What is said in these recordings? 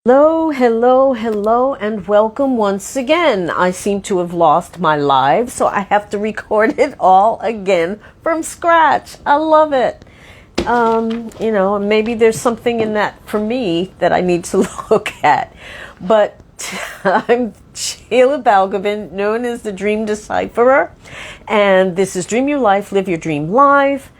Hello, hello, hello, and welcome once again. I seem to have lost my live, so I have to record it all again from scratch. I love it. Maybe there's something in that for me that I need to look at. But I'm Sheila Balgobin, known as the Dream Decipherer, and this is Dream Your Life, Live Your Dream Live.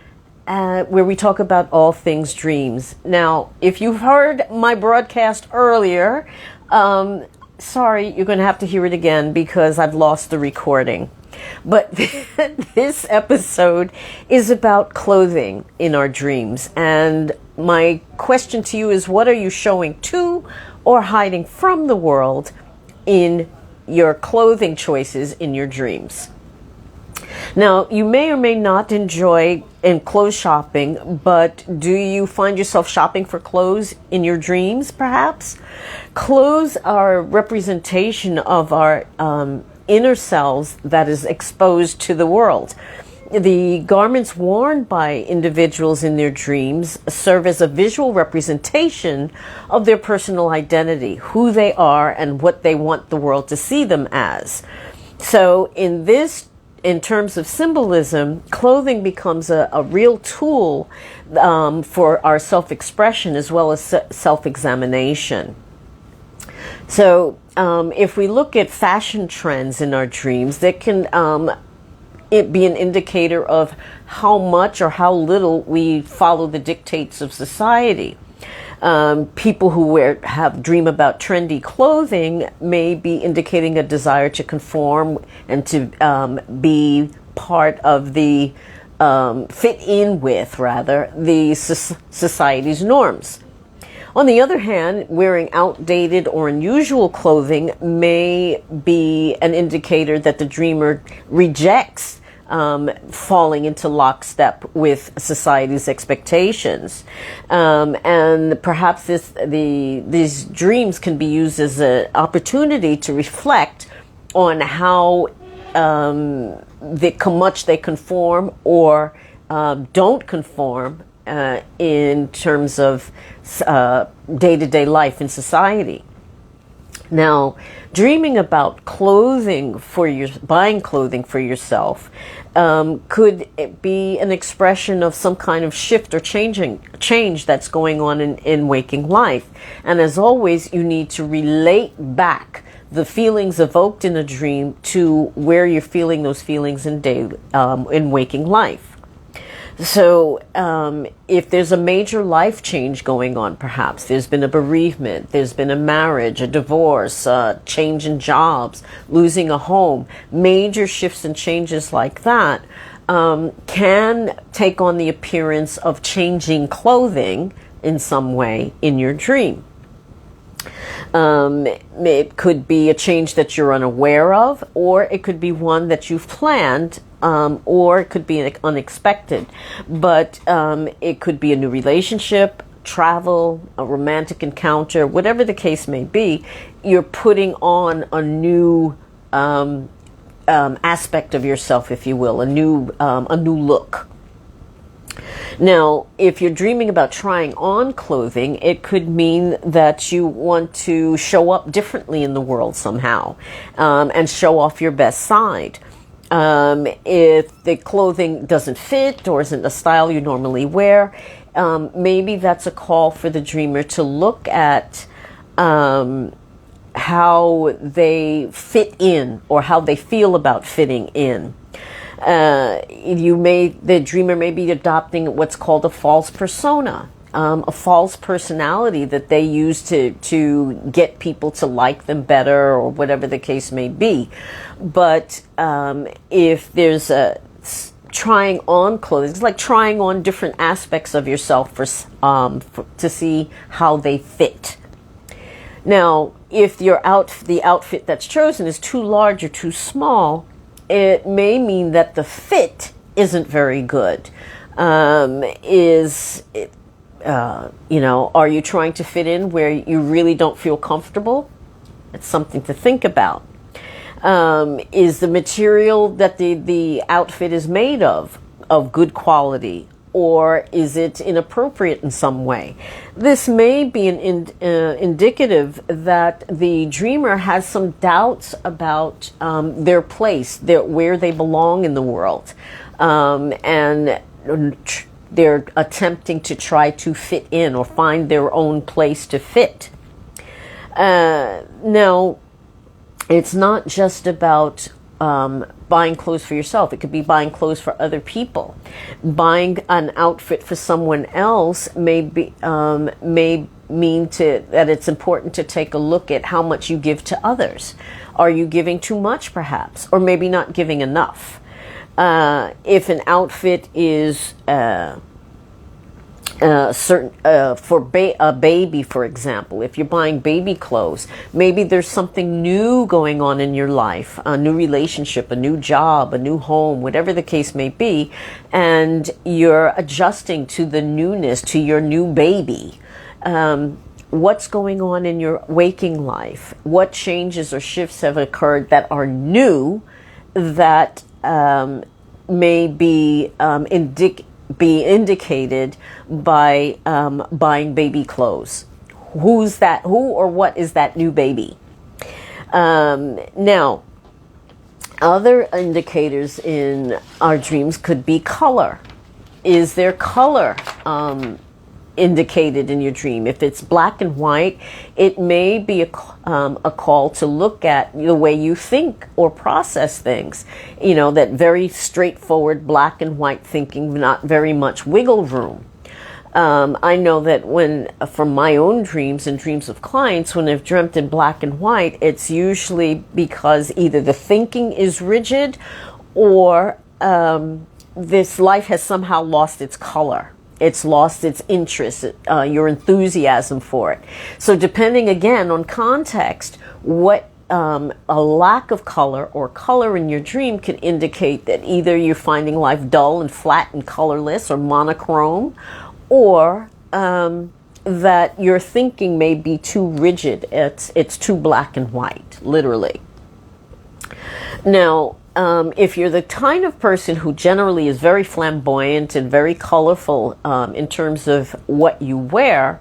Where we talk about all things dreams. Now, if you've heard my broadcast earlier, sorry, you're going to have to hear it again because I've lost the recording. But this episode is about clothing in our dreams. And my question to you is, what are you showing to or hiding from the world in your clothing choices in your dreams? Now, you may or may not enjoy clothes shopping, but do you find yourself shopping for clothes in your dreams, perhaps? Clothes are a representation of our inner selves that is exposed to the world. The garments worn by individuals in their dreams serve as a visual representation of their personal identity, who they are, and what they want the world to see them as. So in terms of symbolism, clothing becomes a real tool for our self-expression as well as self-examination. So if we look at fashion trends in our dreams, that can it be an indicator of how much or how little we follow the dictates of society. People who dream about trendy clothing may be indicating a desire to conform and to be part of the fit in with, rather, the society's norms. On the other hand, wearing outdated or unusual clothing may be an indicator that the dreamer rejects falling into lockstep with society's expectations. And perhaps these dreams can be used as an opportunity to reflect on how much they conform or don't conform in terms of day-to-day life in society. Now, dreaming about buying clothing for yourself could be an expression of some kind of shift or change that's going on in waking life. And as always, you need to relate back the feelings evoked in a dream to where you're feeling those feelings in waking life. So if there's a major life change going on, perhaps there's been a bereavement, there's been a marriage, a divorce, a change in jobs, losing a home, major shifts and changes like that can take on the appearance of changing clothing in some way in your dream. It could be a change that you're unaware of, or it could be one that you've planned, or it could be unexpected. But it could be a new relationship, travel, a romantic encounter, whatever the case may be. You're putting on a new aspect of yourself, if you will, a new look. Now, if you're dreaming about trying on clothing, it could mean that you want to show up differently in the world somehow, and show off your best side. If the clothing doesn't fit or isn't a style you normally wear, maybe that's a call for the dreamer to look at how they fit in or how they feel about fitting in. The dreamer may be adopting what's called a false persona, a false personality that they use to get people to like them better or whatever the case may be. But if there's trying on clothing, it's like trying on different aspects of yourself to see how they fit. Now, if the outfit that's chosen is too large or too small, it may mean that the fit isn't very good. Are you trying to fit in where you really don't feel comfortable? It's something to think about. Is the material that the outfit is made of good quality? or is it inappropriate in some way? This may be an indicative that the dreamer has some doubts about their place, where they belong in the world, and they're attempting to try to fit in or find their own place to fit. Now, it's not just about buying clothes for yourself. It could be buying clothes for other people. Buying an outfit for someone else may mean that it's important to take a look at how much you give to others. Are you giving too much, perhaps, or maybe not giving enough? If an outfit is for a baby, for example, if you're buying baby clothes, maybe there's something new going on in your life, a new relationship, a new job, a new home, whatever the case may be, and you're adjusting to the newness, to your new baby. What's going on in your waking life? What changes or shifts have occurred that are new that may be indicated by buying baby clothes? Who or what is that new baby? Now, other indicators in our dreams could be color. Is there color indicated in your dream? If it's black and white, it may be a call to look at the way you think or process things. You know, that very straightforward black and white thinking, not very much wiggle room. I know that from my own dreams and dreams of clients, when I've dreamt in black and white, it's usually because either the thinking is rigid or this life has somehow lost its color. It's lost its interest, your enthusiasm for it. So depending again on context, what a lack of color or color in your dream can indicate that either you're finding life dull and flat and colorless or monochrome, or that your thinking may be too rigid. It's too black and white, literally. Now, if you're the kind of person who generally is very flamboyant and very colorful in terms of what you wear,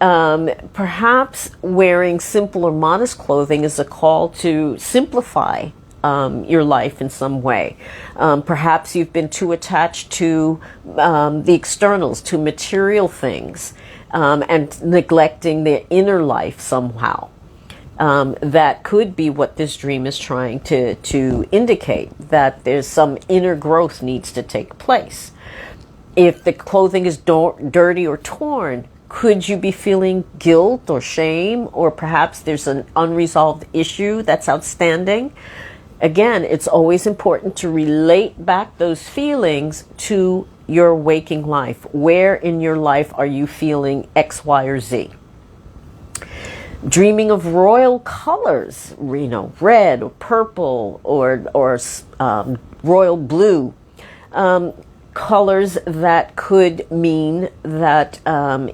perhaps wearing simple or modest clothing is a call to simplify your life in some way. Perhaps you've been too attached to the externals, to material things, and neglecting the inner life somehow. That could be what this dream is trying to indicate, that there's some inner growth needs to take place. If the clothing is dirty or torn, could you be feeling guilt or shame, or perhaps there's an unresolved issue that's outstanding? Again, it's always important to relate back those feelings to your waking life. Where in your life are you feeling X, Y, or Z? Dreaming of royal colors, red or purple or royal blue, colors that could mean that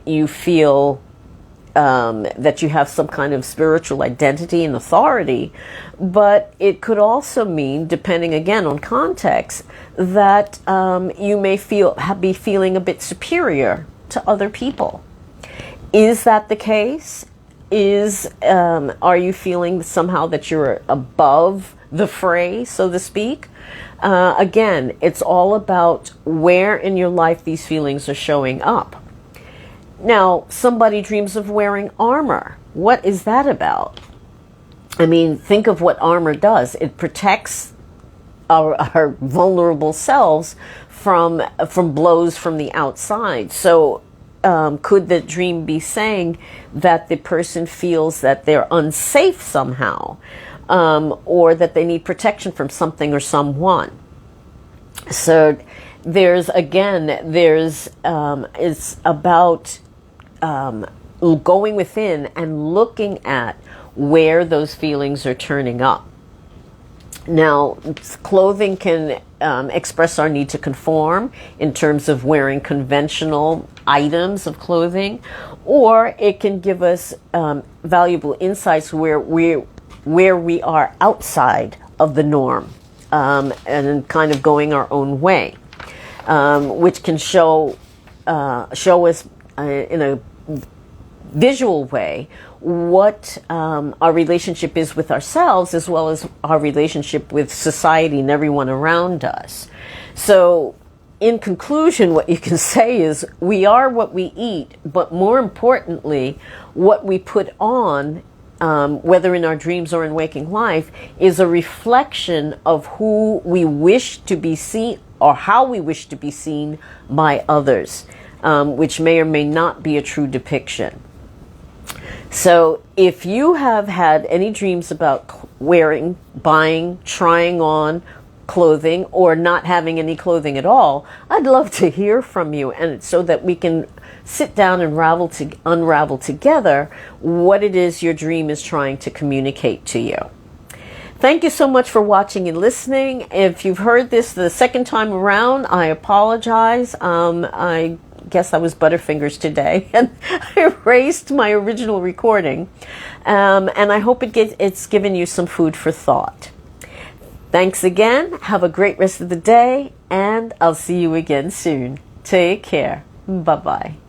you feel that you have some kind of spiritual identity and authority, but it could also mean, depending again on context, that you may be feeling a bit superior to other people. Is that the case? Are you feeling somehow that you're above the fray, so to speak? Again, it's all about where in your life these feelings are showing up. Now, somebody dreams of wearing armor. What is that about? I mean, think of what armor does. It protects our vulnerable selves from blows from the outside. So could the dream be saying that the person feels that they're unsafe somehow, or that they need protection from something or someone? So it's about going within and looking at where those feelings are turning up. Now, clothing can express our need to conform in terms of wearing conventional items of clothing, or it can give us valuable insights where we are outside of the norm and kind of going our own way. which can show us in a visual way what our relationship is with ourselves, as well as our relationship with society and everyone around us. So in conclusion, what you can say is we are what we eat, but more importantly, what we put on, whether in our dreams or in waking life, is a reflection of who we wish to be seen or how we wish to be seen by others, which may or may not be a true depiction. So if you have had any dreams about wearing, buying, trying on clothing, or not having any clothing at all, I'd love to hear from you, and so that we can sit down and unravel together what it is your dream is trying to communicate to you. Thank you so much for watching and listening. If you've heard this the second time around, I apologize. I guess I was Butterfingers today, and I erased my original recording. And I hope it's given you some food for thought. Thanks again. Have a great rest of the day, and I'll see you again soon. Take care. Bye-bye.